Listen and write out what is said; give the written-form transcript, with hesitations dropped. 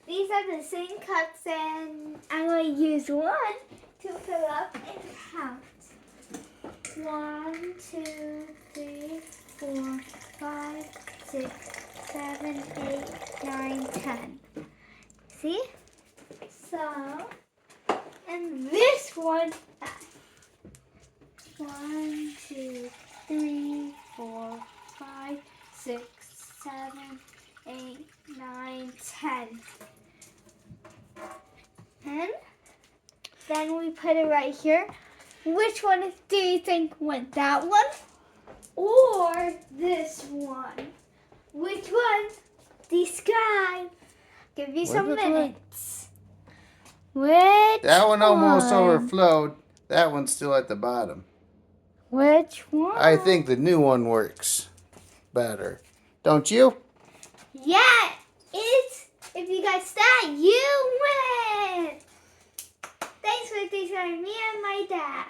these are the same cups, and I'm going to use one to fill up and count. 1, 2, 3, 4, 5, 6, 7, 8, 9, 10. See? So, and this one, 1, 2, 3, 4, 5, 6, 7, 8, 9, 10. And then we put it right here. Which one do you think went? That one or this one? Which one? Describe. Give you some minutes. Which That one almost overflowed. That one's still at the bottom. Which one? I think the new one works better. Don't you? Yeah, if you guys that, you win. Thanks for teaching me and my dad.